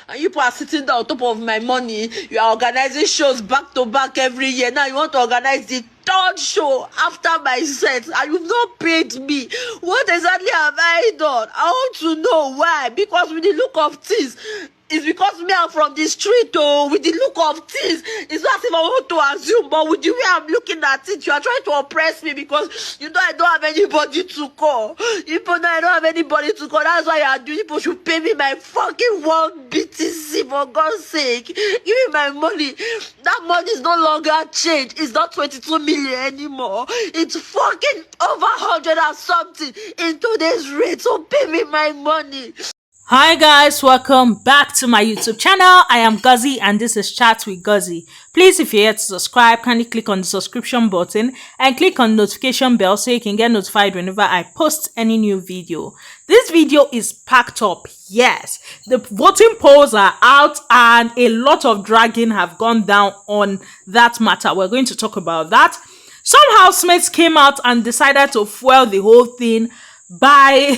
and you people are sitting down on top of my money. You are organizing shows back to back every year. Now you want to organize the third show after my set, and you've not paid me. What exactly have I done? I want to know why. Because with the look of things, it's because me, I'm from the street, oh, with the look of things. It's not as if I want to assume, but with the way I'm looking at it, you are trying to oppress me because you know I don't have anybody to call. You know I don't have anybody to call. That's why you are doing. People should pay me my fucking 1 BTC, for God's sake. Give me my money. That money is no longer change. It's not 22 million anymore. It's fucking over 100 and something in today's rate. So pay me my money. Hi guys, welcome back to my YouTube channel. I am Guzzy and this is Chat with Guzzy. Please, if you're here to subscribe, kindly click on the subscription button and click on the notification bell so you can get notified whenever I post any new video. This video is packed up. Yes, the voting polls are out and a lot of dragging have gone down on that matter. We're going to talk about that. Some housemates came out and decided to fuel the whole thing by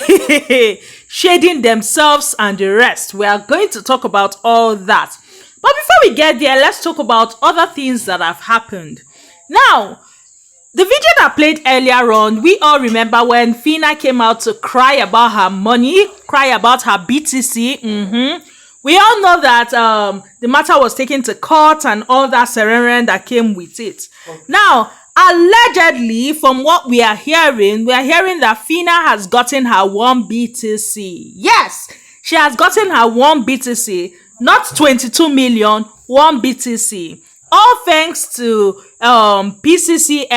shading themselves and the rest. We are going to talk about all that. But before we get there, let's talk about other things that have happened. Now, the video that played earlier on, we all remember when Phyna came out to cry about her money, cry about her BTC. We all know that the matter was taken to court and all that serene that came with it. Okay. Now, allegedly, from what we are hearing that Phyna has gotten her 1 BTC. Yes, she has gotten her 1 BTC, not 22 million, 1 BTC. All thanks to PCCSIGN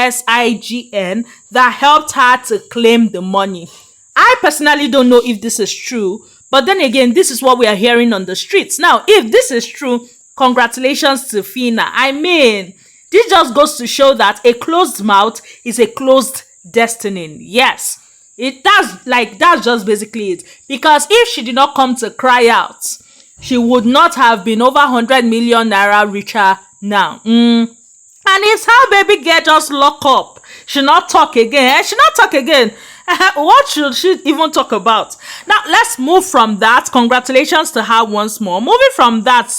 that helped her to claim the money. I personally don't know if this is true, but then again, this is what we are hearing on the streets. Now, if this is true, congratulations to Phyna. I mean, this just goes to show that a closed mouth is a closed destiny. Yes, that's just basically it. Because if she did not come to cry out, she would not have been over 100 million naira richer now. And it's how baby girl just lock up. She not talk again. She not talk again. What should she even talk about? Now, let's move from that. Congratulations to her once more. Moving from that.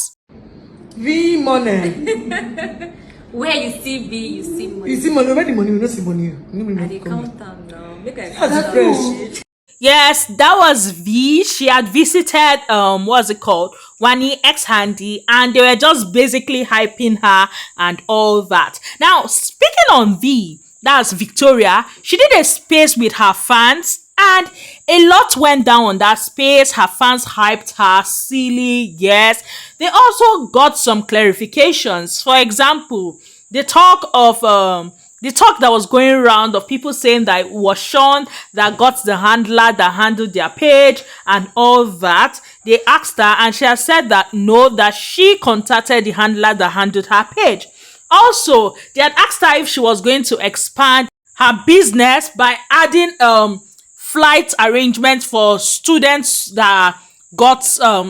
V money. Where you see V, you see money. You see money. Where the money? We don't see money. I dey count am now. Make I That's fresh. Yes, that was V. She had visited what's it called? WannixHandi, and they were just basically hyping her and all that. Now, speaking on V, that's Victoria, she did a space with her fans and a lot went down on that space. Her fans hyped her silly. Yes, they also got some clarifications. For example, the talk that was going around of people saying that it was Sean that got the handler that handled their page and all that. They asked her and she has said that no, that she contacted the handler that handled her page. Also, they had asked her if she was going to expand her business by adding flight arrangements for students that got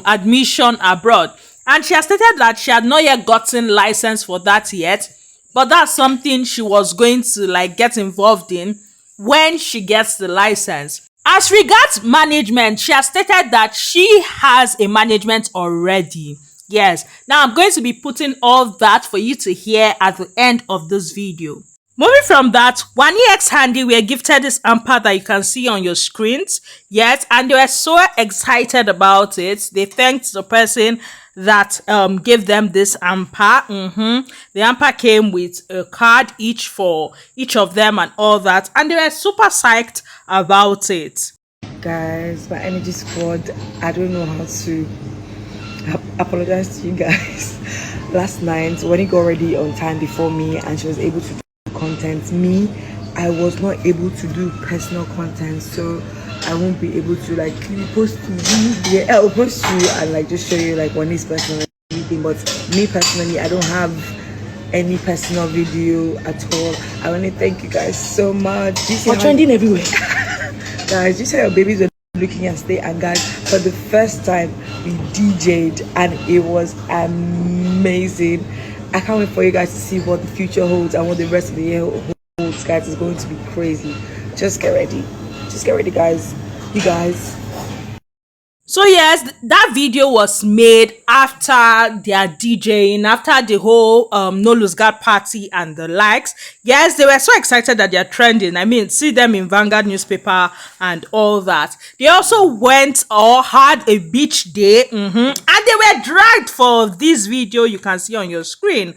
admission abroad. And she has stated that she had not yet gotten license for that yet. But that's something she was going to get involved in when she gets the license. As regards management, she has stated that she has a management already. Yes. Now I'm going to be putting all that for you to hear at the end of this video. Moving from that, WannixHandi were gifted this hamper that you can see on your screens. Yes, and they were so excited about it. They thanked the person that gave them this hamper. The hamper came with a card each for each of them and all that, and they were super psyched about it. Guys, my energy squad, I don't know how to apologize to you guys. Last night, when he got ready on time before me and she was able to do content, I was not able to do personal content, so I won't be able to post to you. Yeah, I'll post to you and just show you when it's personal everything. But me personally, I don't have any personal video at all. I want to thank you guys so much. We're trending everywhere. Guys, you say your babies were looking and stay, and guys, for the first time we DJ'd and it was amazing. I can't wait for you guys to see what the future holds and what the rest of the year holds. Guys, it's going to be crazy. Just get ready, guys. You guys. So yes, that video was made after their DJing, after the whole No Lose Guard party and the likes. Yes, they were so excited that they're trending. I mean, see them in Vanguard newspaper and all that. They also went or had a beach day, and they were dragged for this video you can see on your screen.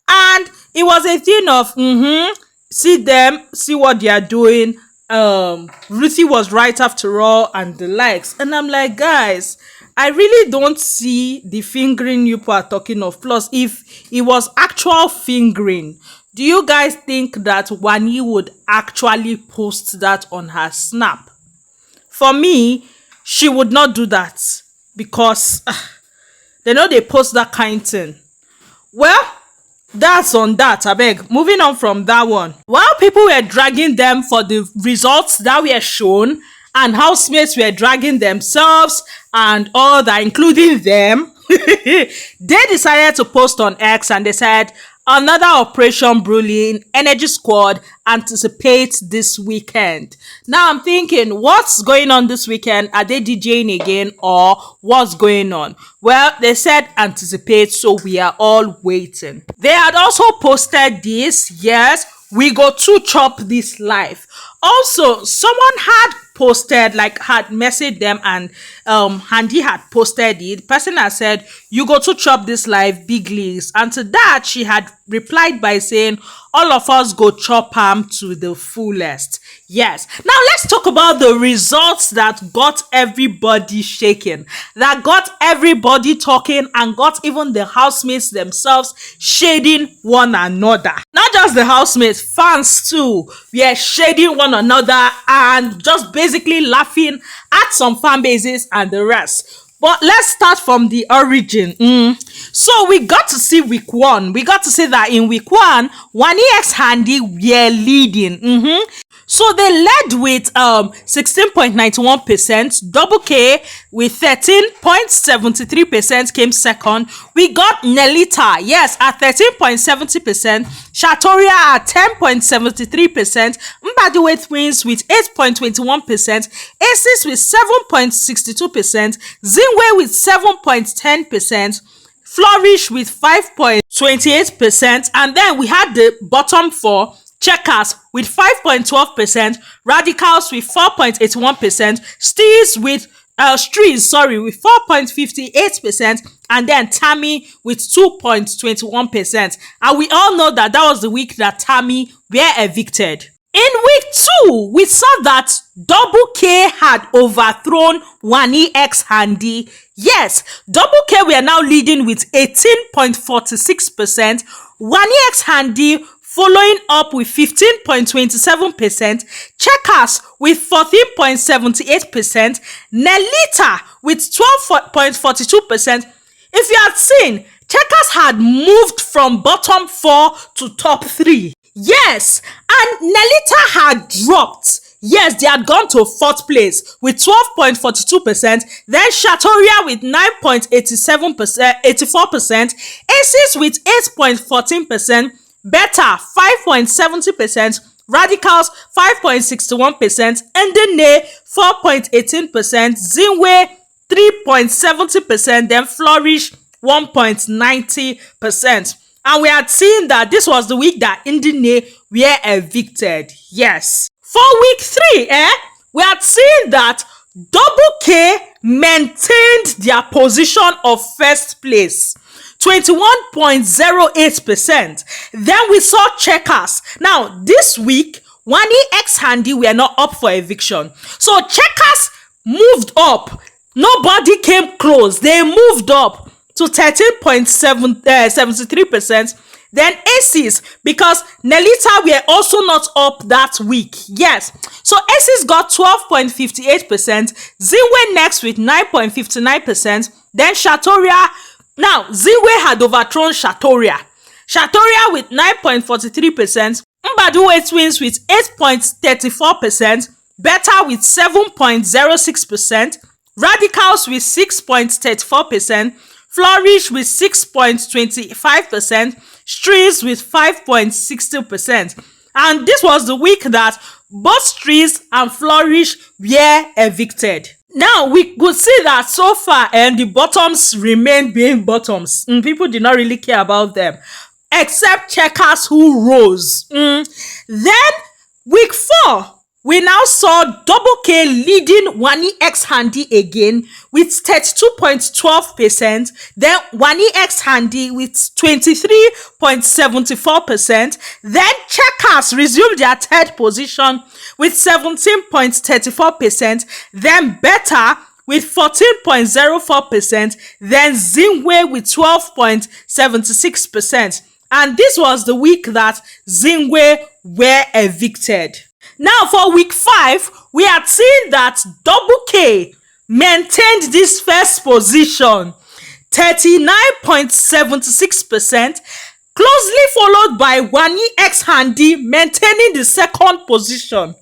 And it was a thing of see them, see what they are doing. Ruthie was right after all and the likes, and I'm like, guys, I really don't see the fingering you are talking of. Plus, if it was actual fingering, do you guys think that Wanni would actually post that on her snap? For me, she would not do that, because they know they post that kind thing. Well, that's on that, I beg. Moving on from that one. While people were dragging them for the results that were shown, and housemates were dragging themselves and all that, including them, they decided to post on X and they said, another Operation Brewing Energy Squad anticipates this weekend. Now I'm thinking, what's going on this weekend? Are they DJing again, or what's going on? Well, they said anticipate, so we are all waiting. They had also posted this, yes, we go to chop this live. Also, someone had posted, like had messaged them, and Handi had posted it. The person had said, you go to chop this live, big leagues. And to that, she had replied by saying, all of us go chop ham to the fullest. Yes. Now let's talk about the results that got everybody shaking, that got everybody talking, and got even the housemates themselves shading one another. Not just the housemates, fans too. We are shading one another and just basically laughing at some fan bases and the rest. But let's start from the origin. So we got to see week 1. We got to see that in week 1, WannixHandi were leading. So they led with 16.91%. Double K with 13.73% came second. We got Nelita, yes, at 13.70%. Shatoria at 10.73%. Mbadiwe Twins with 8.21%. Aces with 7.62%. Zinwe with 7.10%. Flourish with 5.28%. And then we had the bottom 4. Checkers with 5.12%, Radicals with 4.81%, Streets with 4.58%, and then Tammy with 2.21%. And we all know that that was the week that Tammy were evicted. In week 2, we saw that Double K had overthrown WannixHandi. Yes, Double K were now leading with 18.46%. WannixHandi following up with 15.27%, Checkers with 14.78%, Nelita with 12.42%. If you had seen, Checkers had moved from bottom 4 to top 3. Yes, and Nelita had dropped. Yes, they had gone to 4th place with 12.42%. Then Shatoria with 9.84%. Aces with 8.14%. Beta 5.70%, Radicals 5.61%, Ndene 4.18%, Zinwe 3.70%, then Flourish 1.90%. And we had seen that this was the week that Ndene were evicted. Yes. For week 3, we had seen that Double K maintained their position of 1st place. 21.08%. Then we saw Checkers. Now, this week, WannixHandi were not up for eviction. So, Checkers moved up. Nobody came close. They moved up to 13.73%. Then Aces, because Nelita were also not up that week. Yes. So, Aces got 12.58%. Zinwe next with 9.59%. Then Shatoria. Now, Zinwe had overthrown Shatoria. Shatoria with 9.43%. Mbadiwe Twins with 8.34%. Beta with 7.06%. Radicals with 6.34%. Flourish with 6.25%. Streets with 5.60%. And this was the week that both Streets and Flourish were evicted. Now we could see that so far, and the bottoms remain being bottoms. People did not really care about them, except checkers who rose. Then week 4, we now saw Double K leading WannixHandi again with 32.12%. Then WannixHandi with 23.74%. Then checkers resumed their third position with 17.34%. Then Beta with 14.04%. Then Zingwe with 12.76%. And this was the week that Zingwe were evicted. Now for week 5, we had seen that Double K maintained this first position, 39.76%, closely followed by WannixHandi maintaining the second position,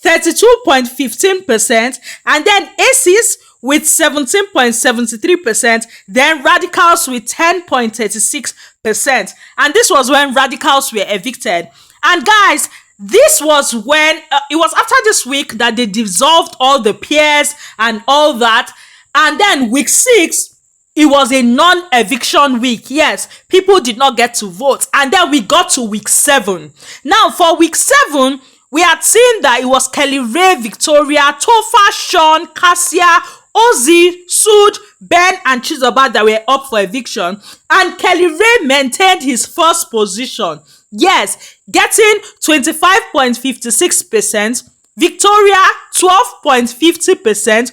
32.15%, and then Aces with 17.73%, then Radicals with 10.36%. And this was when Radicals were evicted. And guys, this was when it was after this week that they dissolved all the peers and all that. And then week 6, it was a non-eviction week. Yes, people did not get to vote. And then we got to week 7. Now for week 7, we had seen that it was Kelly Ray, Victoria, Tofa, Sean, Cassia, Ozzy, Sud, Ben, and Chizoba that were up for eviction. And Kelly Ray maintained his first position. Yes, getting 25.56%, Victoria 12.50%,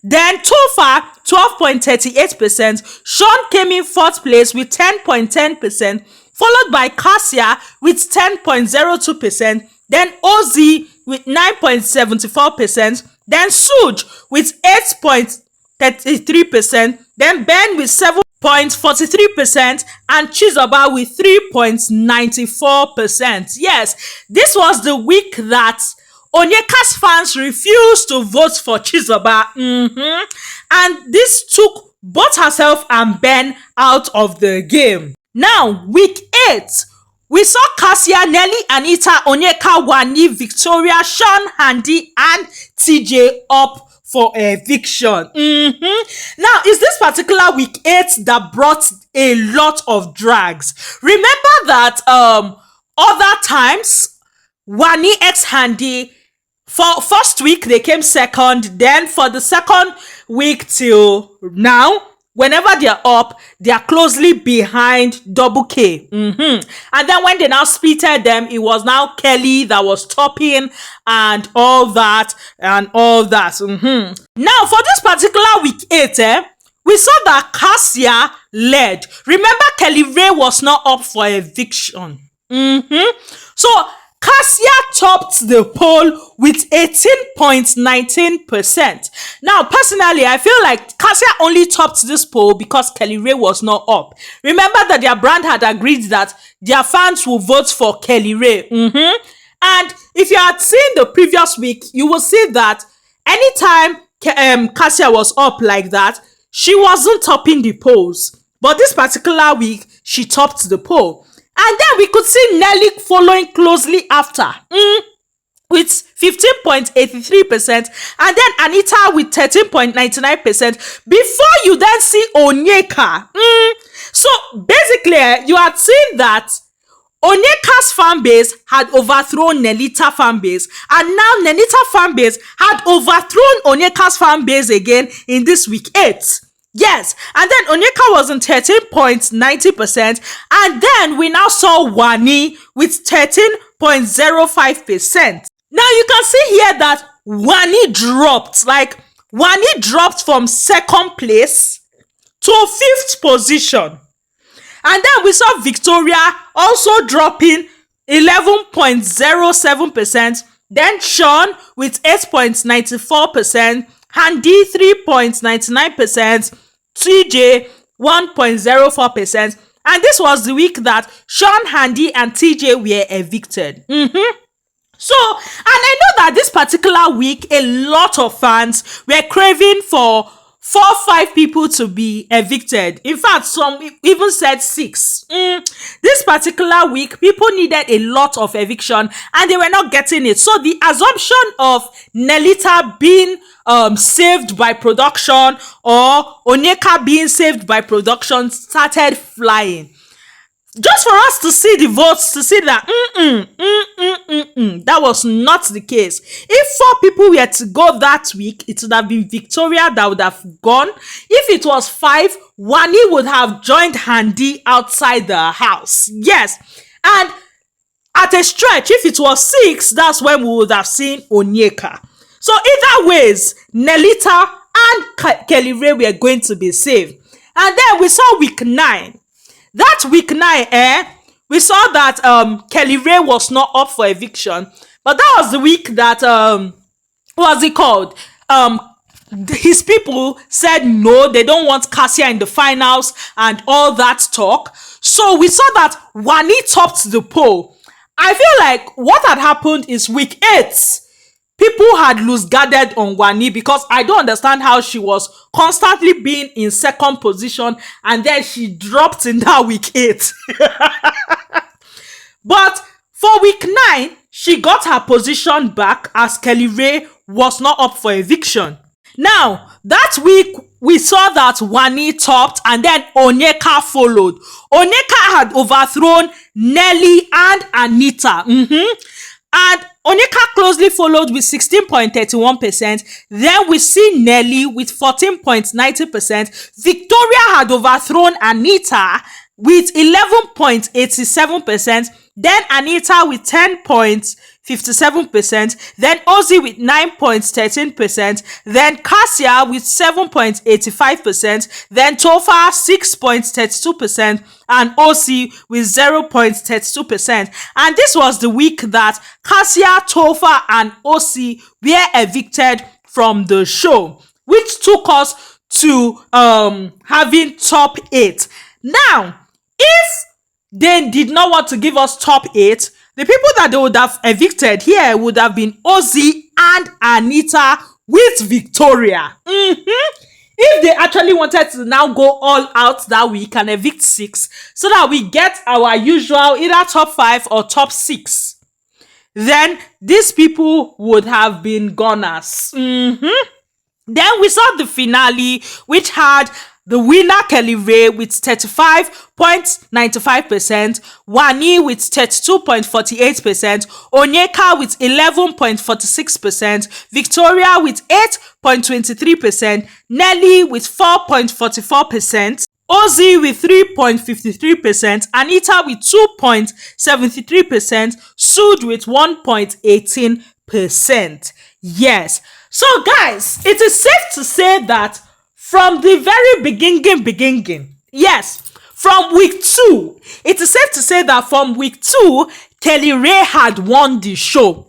then Tofa 12.38%, Sean came in 4th place with 10.10%, followed by Cassia with 10.02%, then Ozzy with 9.74%, then Suj with 8.33%, then Ben with 7.43%, and Chizoba with 3.94%. Yes, this was the week that Onyeka's fans refused to vote for Chizoba. And this took both herself and Ben out of the game. Now, week 8, we saw Cassia, Nelly, Anita, Onyeka, Wanni, Victoria, Sean, Handi, and TJ up for eviction. Now, it's this particular week 8 that brought a lot of drags. Remember that other times, WannixHandi, for first week they came second, then for the second week till now, whenever they're up, they are closely behind Double K. And then when they now splitted them, it was now Kelly that was topping and all that. Now, for this particular week 8, we saw that Cassia led. Remember, Kelly Ray was not up for eviction. So Cassia topped the poll with 18.19%. Now, personally, I feel like Cassia only topped this poll because Kelly Ray was not up. Remember that their brand had agreed that their fans will vote for Kelly Ray. And if you had seen the previous week, you will see that anytime Cassia was up like that, she wasn't topping the polls. But this particular week, she topped the poll. And then we could see Nelly following closely after with 15.83%, and then Anita with 13.99%, before you then see Onyeka. So basically, you had seen that Onyeka's fan base had overthrown Nelita fan base, and now Nelita fan base had overthrown Onyeka's fan base again in this week 8. Yes, and then Onyeka was on 13.90%, and then we now saw Wanni with 13.05%. Now you can see here that Wanni dropped from 2nd place to 5th position. And then we saw Victoria also dropping 11.07%, then Sean with 8.94%, Handi 3.99%, TJ 1.04%, and this was the week that Sean, Handi, and TJ were evicted. So, and I know that this particular week, a lot of fans were craving for 5 people to be evicted. In fact, some even said 6. This particular week, people needed a lot of eviction and they were not getting it. So the assumption of Nelita being saved by production or Onyeka being saved by production started flying. Just for us to see the votes, to see that that was not the case. If 4 people were to go that week, it would have been Victoria that would have gone. If it was 5, Wani would have joined Handi outside the house. Yes. And at a stretch, if it was 6, that's when we would have seen Onyeka. So either ways, Nelita and Kelly Ray were going to be saved. And then we saw week 9. That week 9, we saw that Kelly Ray was not up for eviction. But that was the week that, what was it called? His people said no, they don't want Cassia in the finals and all that talk. So we saw that Wani topped the poll. I feel like what had happened is week 8, people had loose guarded on Wani because I don't understand how she was constantly being in second position and then she dropped in that week 8. But for week 9, she got her position back as Kelly Ray was not up for eviction. Now, that week, we saw that Wani topped and then Onyeka followed. Onyeka had overthrown Nelly and Anita. And Onyeka closely followed with 16.31%. Then we see Nelly with 14.90%. Victoria had overthrown Anita with 11.87%. Then Anita with 10.57%. Then Ozzy with 9.13%. Then Cassia with 7.85%. Then Tofa 6.32%. And OC with 0.32%. And this was the week that Cassia, Tofa, and OC were evicted from the show, which took us to having top 8. Now, if they did not want to give us top 8, the people that they would have evicted here would have been Ozzy and Anita with Victoria. If they actually wanted to now go all out that week and evict 6 so that we get our usual either top 5 or top 6, then these people would have been goners. Then we saw the finale, which had the winner Kelly Ray with 35.95%, Wani with 32.48%, Onyeka with 11.46%, Victoria with 8.23%, Nelly with 4.44%, Ozzy with 3.53%, Anita with 2.73%, Sud with 1.18%. Yes. So guys, it is safe to say that from the very beginning, yes, from week 2, it is safe to say that from week 2, Kelly Ray had won the show.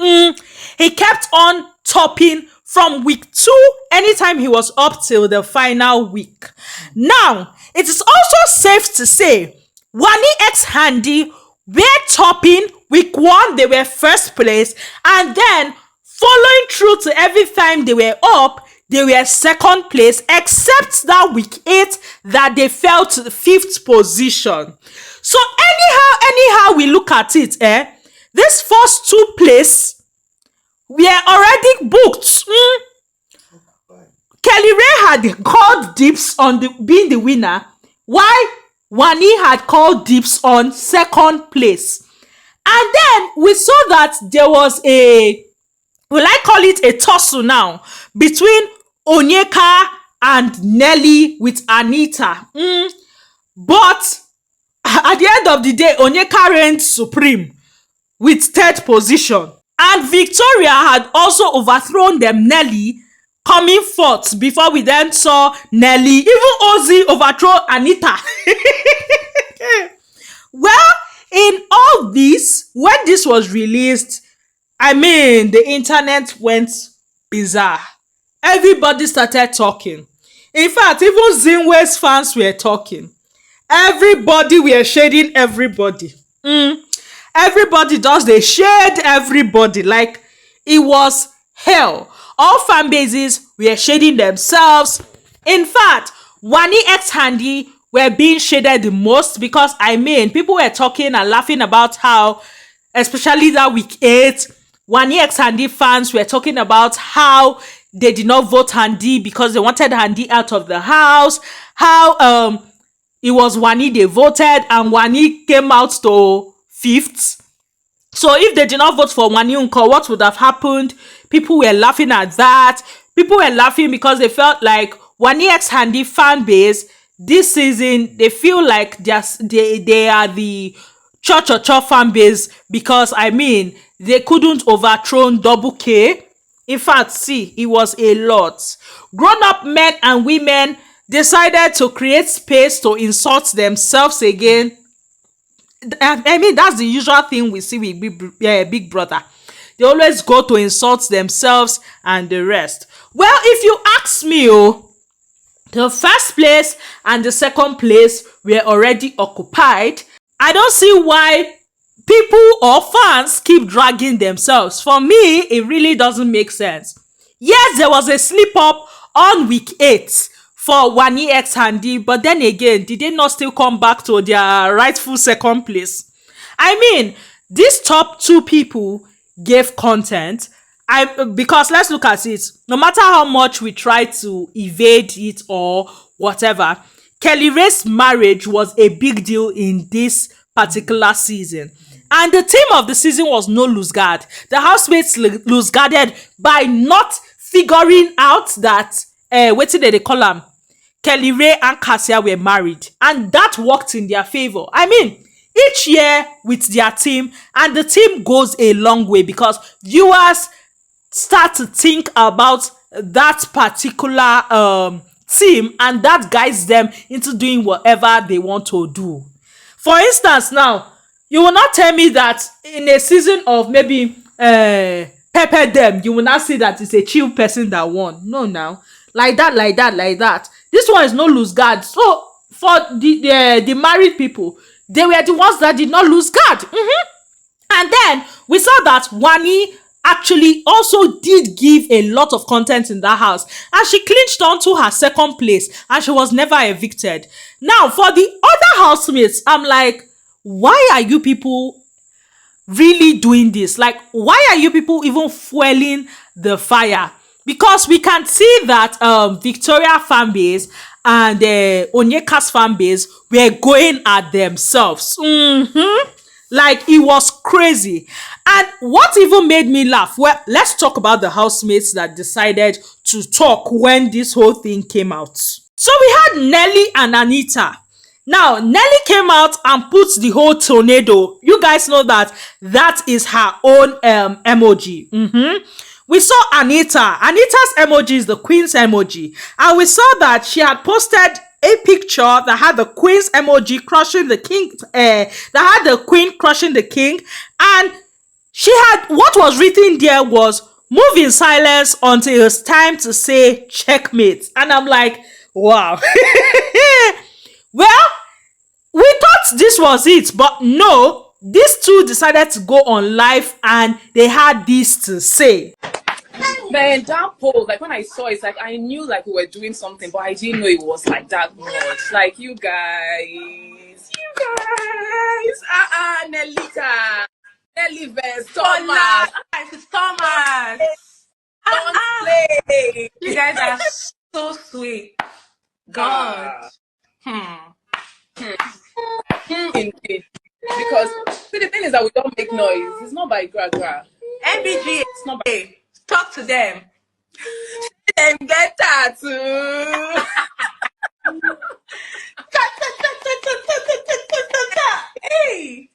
He kept on topping from week 2, anytime he was up till the final week. Now, it is also safe to say, WannixHandi were topping week 1, they were first place, and then following through to every time they were up, they were second place, except that week 8 that they fell to the 5th position. So anyhow we look at it, this first 2 place were already booked. Kelly Ray had called dips on being the winner, while Wani had called dips on second place. And then we saw that there was will I call it a tussle now, between Onyeka and Nelly with Anita. But at the end of the day, Onyeka reigned supreme with 3rd position. And Victoria had also overthrown them, Nelly, coming 4th before we then saw Nelly. Even Ozzy overthrow Anita. Well, in all this, when this was released, I mean, the internet went bizarre. Everybody started talking. In fact, even Zinwe's fans were talking. Everybody were shading everybody. Everybody does, they shade everybody like it was hell. All fan bases were shading themselves. In fact, WannixHandi were being shaded the most because people were talking and laughing about how, especially that week 8, WannixHandi fans were talking about how they did not vote Handi because they wanted Handi out of the house. How it was Wanni they voted and Wanni came out to 5th. So if they did not vote for Wanni Unko, what would have happened? People were laughing at that. People were laughing because they felt like WannixHandi fan base this season, they feel like they are the cho fan base because they couldn't overthrow Double K. In fact, see, it was a lot. Grown-up men and women decided to create space to insult themselves again. That's the usual thing we see with Big Brother. They always go to insult themselves and the rest. Well, if you ask me, the first place and the second place were already occupied. I don't see why people or fans keep dragging themselves. For me, it really doesn't make sense. Yes, there was a slip up on week 8 for WannixHandi, but then again, did they not still come back to their rightful second place? These top 2 people gave content. Because let's look at it. No matter how much we try to evade it or whatever, Kelly Ray's marriage was a big deal in this particular season. And the theme of the season was no lose guard. The housemates lose guarded by not figuring out that what did they call them? Kelly Ray and Cassia were married, and that worked in their favor. Each year with their team, and the team goes a long way because viewers start to think about that particular team, and that guides them into doing whatever they want to do. For instance, now you will not tell me that in a season of maybe pepper them, you will not see that it's a chill person that won. No, now like that. This one is no lose guard. So for the married people, they were the ones that did not lose guard. And then we saw that Wanni actually also did give a lot of content in that house, and she clinched on to her second place, and she was never evicted. Now, for the other housemates, I'm like, why are you people really doing this? Like, why are you people even fueling the fire? Because we can see that Victoria fan base and Onyeka's fan base were going at themselves. Like, it was crazy. And what even made me laugh? Well, let's talk about the housemates that decided to talk when this whole thing came out. So we had Nelly and Anita. Now, Nelly came out and put the whole tornado. You guys know that that is her own emoji. We saw Anita. Anita's emoji is the Queen's emoji. And we saw that she had posted a picture that had the Queen's emoji crushing the king, that had the Queen crushing the king. And she had, what was written there was, move in silence until it's time to say checkmate. And I'm like, wow. Well, we thought this was it, but no, these two decided to go on live and they had this to say. Man, that poll, like when I saw it, like I knew like we were doing something, but I didn't know it was like that much. Like you guys, Nelita, Nelly vs. Thomas, It's Thomas. don't play. You guys are so sweet. God. Indeed. Because see, the thing is that we don't make noise. It's not by gra. MBG, It's not by. talk to them. Them get tattoo. Hey.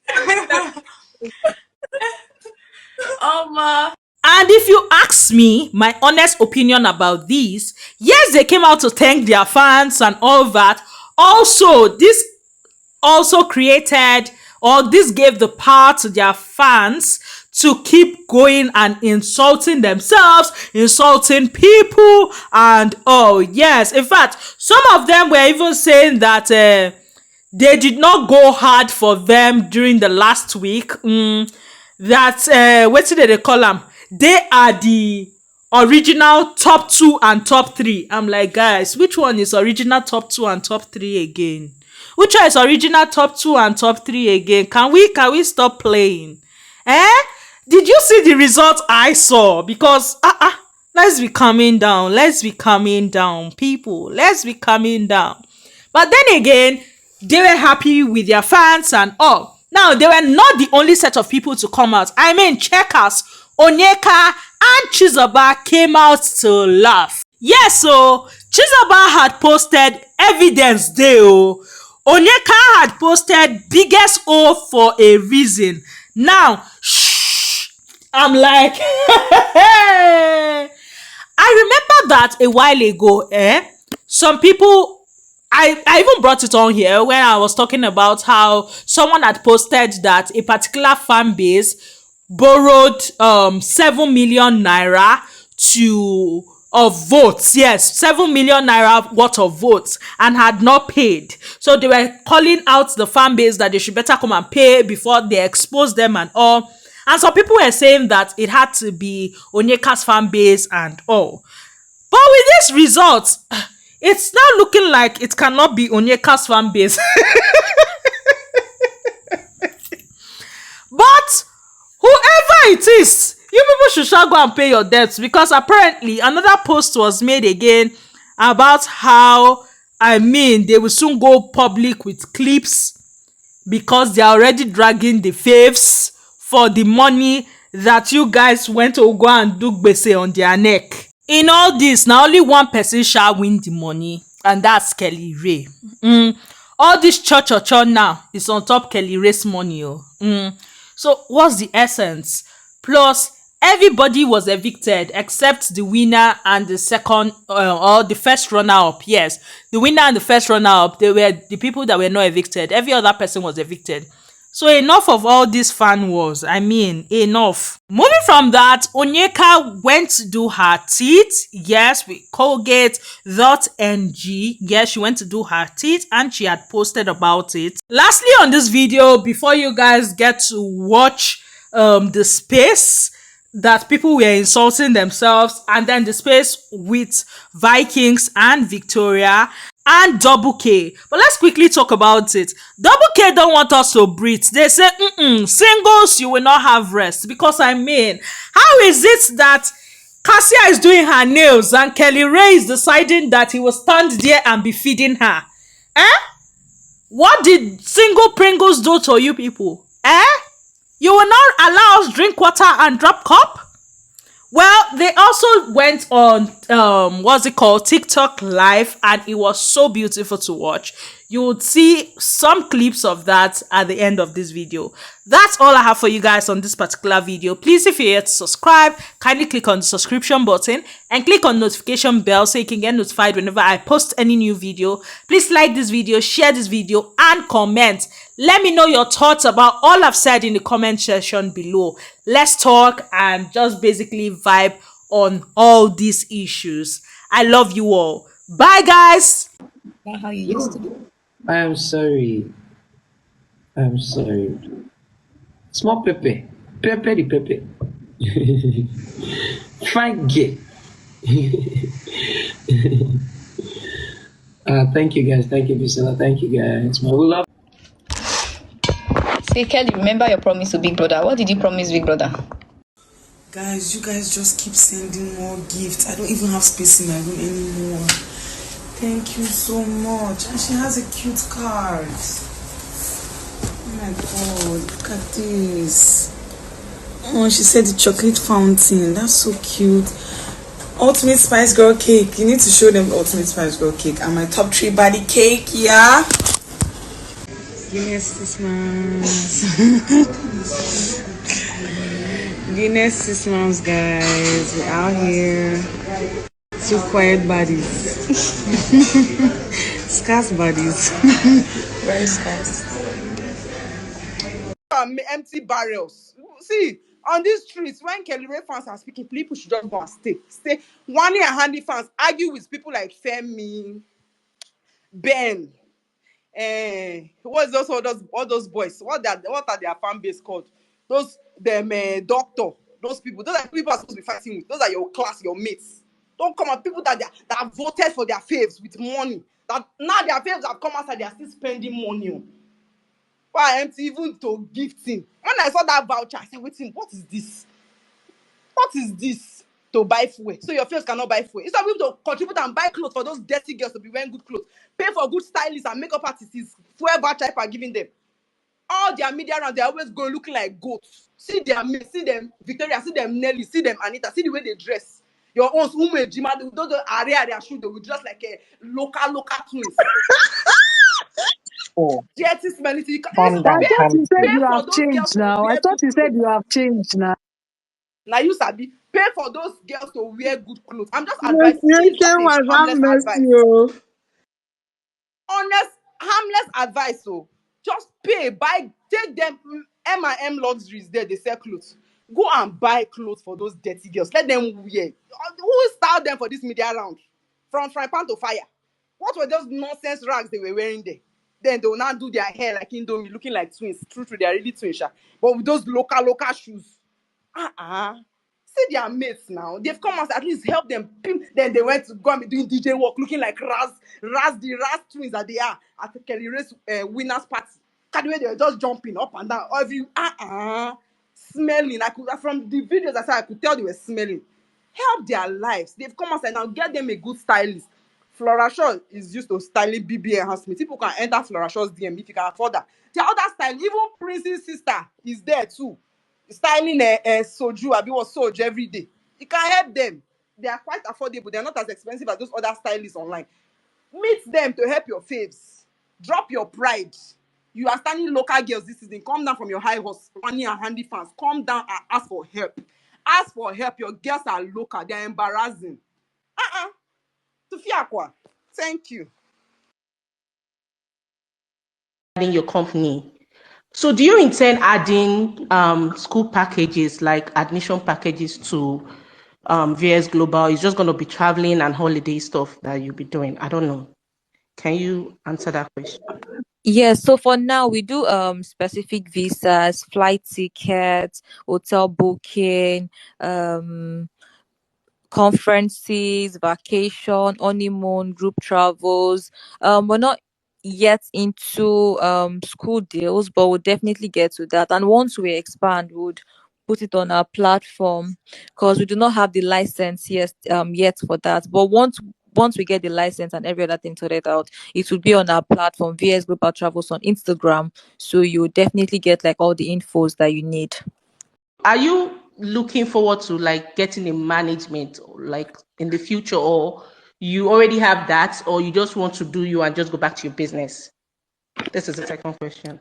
And if you ask me, my honest opinion about this, yes, they came out to thank their fans and all that. Also, this also created, or this gave the power to their fans to keep going and insulting themselves, insulting people, and oh yes, in fact, some of them were even saying that they did not go hard for them during the last week. That what did they call them? They are the original top 2 and top 3. I'm like, guys, which one is original top 2 and top 3 again? Which one is original top 2 and top 3 again? Can we stop playing? Eh? Did you see the result I saw? Because let's be calming down. Let's be calming down, people. Let's be calming down. But then again, they were happy with their fans and all. Now, they were not the only set of people to come out. I mean, checkers, Onyeka and Chizoba came out to laugh. Yes, so Chizoba had posted evidence there. Onyeka had posted biggest O for a reason. Now, shh, I'm like, I remember that a while ago, some people, I even brought it on here when I was talking about how someone had posted that a particular fan base borrowed 7 million naira to of votes. Yes, 7 million naira worth of votes and had not paid. So they were calling out the fan base that they should better come and pay before they expose them and all. And some people were saying that it had to be Onyeka's fan base and all. But with this result, it's now looking like it cannot be Onyeka's fan base. But whoever it is, you people should shall go and pay your debts, because apparently another post was made again about how, I mean, they will soon go public with clips because they are already dragging the faves for the money that you guys went to go and do gbese on their neck. In all this, now only one person shall win the money, and that's Kelly Ray. All this church now is on top Kelly Ray's money. So what's the essence? Plus, everybody was evicted except the winner and the second or the first runner-up. Yes, the winner and the first runner-up, they were the people that were not evicted. Every other person was evicted. So enough of all this fan wars. I mean, enough. Moving from that, Onyeka went to do her teeth. Yes, with Colgate.ng. Yes, she went to do her teeth and she had posted about it. Lastly, on this video, before you guys get to watch the space that people were insulting themselves, and then the space with Vikings and Victoria and Double K. But let's quickly talk about it. Double K don't want us to breathe. They say, singles, you will not have rest. Because I mean, how is it that Cassia is doing her nails and Kelly Ray is deciding that he will stand there and be feeding her? What did single Pringles do to you people? You will not allow us drink water and drop cup? Well, they also went on TikTok live, and it was so beautiful to watch. You would see some clips of that at the end of this video. That's all I have for you guys on this particular video. Please, if you're yet to subscribe, kindly click on the subscription button and click on notification bell so you can get notified whenever I post any new video. Please like this video, share this video, and comment. Let me know your thoughts about all I've said in the comment section below. Let's talk and just basically vibe on all these issues. I love you all. Bye, guys. Not how you used to do. I am sorry. I'm sorry. Small Pepe. Pepe the Pepe. Fine gay. Thank you guys. Thank you, Priscilla. Thank you guys. We love. Say, Kelly, remember your promise to Big Brother. What did you promise Big Brother? Guys, you guys just keep sending more gifts. I don't even have space in my room anymore. Thank you so much. And she has a cute card. Oh my god, look at this. Oh, she said the chocolate fountain. That's so cute. Ultimate Spice Girl cake. You need to show them the Ultimate Spice Girl cake. And my top 3 body cake, yeah. Guinness Christmas. Guinness Christmas, guys. We're out here. 2 quiet bodies. Scarce bodies. Very scarce. Empty barrels. See, on these streets, when Kelly Ray fans are speaking, people should just go and stay. WannixHandi fans argue with people like Femi, Ben. What's those all those boys? What are their fan base called? Those them doctor. Those people are people are supposed to be fighting with. Those are your class, your mates. Don't come at people that have voted for their faves with money. That now their faves have come outside, they are still spending money on. Why empty even to gifting? When I saw that voucher, I said, wait, what is this? What is this? To buy fuel. So your faves cannot buy fuel. Instead of people to contribute and buy clothes for those dirty girls to be wearing good clothes. Pay for good stylists and makeup artists. Fuel voucher are giving them. All their media around, they always go looking like goats. See their men, see them Victoria, see them Nelly, see them Anita, see the way they dress. Your own Ume Jima, those area shoes, they will dress like a local twins. Oh, Dirty smelly. calm But I down, thought calm you said Pay down. you for have those girls changed to now. I wear thought good you said clothes. you have changed now. Now you sabi, pay for those girls to wear good clothes. I'm just Yes, advising. yes, This is just a was have harmless mercy, advice. oh. Honest, harmless advice. So just pay, buy, take them M&M luxuries there. They sell clothes. Go and buy clothes for those dirty girls. Let them wear. Who styled them for this media round? From frying pan to fire. What were those nonsense rags they were wearing there? Then they will now do their hair like Indomie, looking like twins. True, they are really twins, sha. But with those local shoes. See their mates now. They've come out at least help them. Then they went to go and be doing DJ work, looking like the Raz twins that they are at the Kelly Race winners party. Kind of way they were just jumping up and down. Every smelling. I could from the videos I saw, I could tell they were smelling. Help their lives. They've come outside now. Get them a good stylist. Flora Shaw is used to styling BB enhancement. People can enter Flora Shaw's DM if you can afford that. The other style, even Prince's sister is there too. Styling a soju, abi was soju every day. You can help them. They are quite affordable. They are not as expensive as those other stylists online. Meet them to help your faves. Drop your pride. You are standing local girls this season. Come down from your high horse, WannixHandi fans. Come down and ask for help. Ask for help. Your girls are local. They are embarrassing. To Fiakwa. Thank you. In your company. So do you intend adding school packages like admission packages to VS Global? It's just going to be traveling and holiday stuff that you'll be doing. I don't know. Can you answer that question? Yes, so for now we do specific visas, flight tickets, hotel booking, um conferences, vacation, honeymoon, group travels. We're not yet into school deals, but we'll definitely get to that. And once we expand, we would put it on our platform because we do not have the license yet for that. But once we get the license and every other thing sorted out, it will be on our platform, VS Global Travels on Instagram. So you will definitely get like all the infos that you need. Are you looking forward to like getting a management like in the future, or you already have that, or you just want to do you and just go back to your business? This is the second question.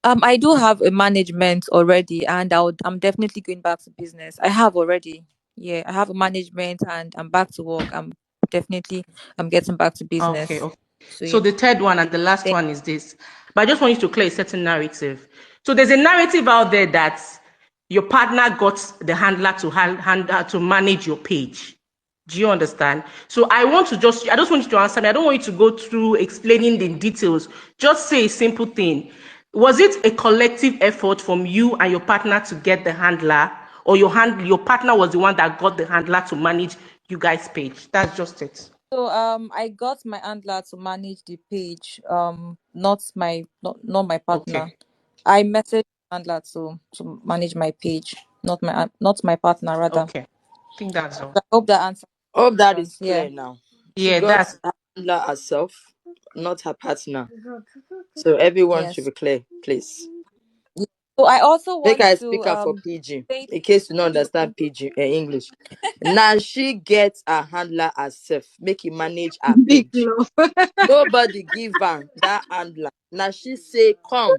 I do have a management already, and I'm definitely going back to business. I have already. Yeah, I have a management, and I'm back to work. I'm getting back to Okay, business. okay. So So yeah. the third one and the last Thank- one is this. But I just want you to clear a certain narrative. So there's a narrative out there that your partner got the handler to manage your page. Do you understand? So I just want you to answer me. I don't want you to go through explaining the details. Just say a simple thing. Was it a collective effort from you and your partner to get the handler, or your partner was the one that got the handler to manage you guys' page? That's just it. So I got my handler to manage the page. Not my partner. Okay. I messaged my handler to manage my page. Not my partner rather. Okay. I think that's all. I hope that answers Hope the that question. is Yeah. clear now. She Yeah, got that's her handler herself, not her partner. So everyone should Yes. be clear, please. Yeah. So I also Make want I to speak her for PG, say in case you don't understand PG English. Now she gets a handler herself, make him manage her Big page. love. Nobody give her that handler. Now she say, come.